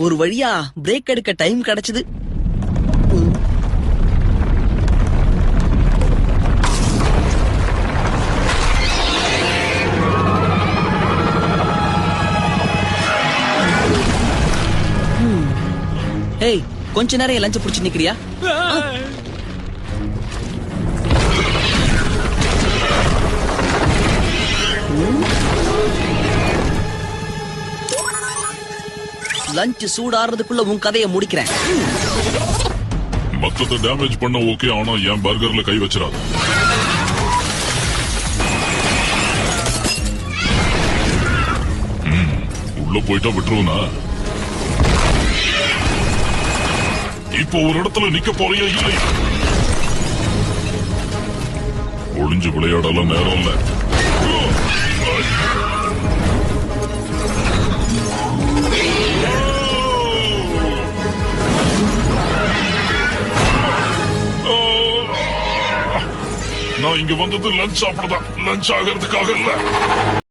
ஒரு வழியா பிரேக் எடுக்க டைம் கிடைச்சது. ஏய், கொஞ்ச நேரம் லஞ்ச் புடிச்சு நிக்கிறியா? லஞ்ச் சூடாறதுக்குள்ள உன் கதையை முடிக்கிறேன். மத்தத டேமேஜ் பண்ண ஓகே, ஆனா என் பர்கர்ல கை வச்சிடாது. உள்ள போயிட்டா விட்டுருவனா? இப்போ ஒரு இடத்துல நிக்க போறியா? இல்லை, ஒளிஞ்சு விளையாடலாம் நேரம் இல்ல. நான் இங்க வந்தது லஞ்ச் சாப்பிடதான், லஞ்ச் ஆகிறதுக்காக இல்ல.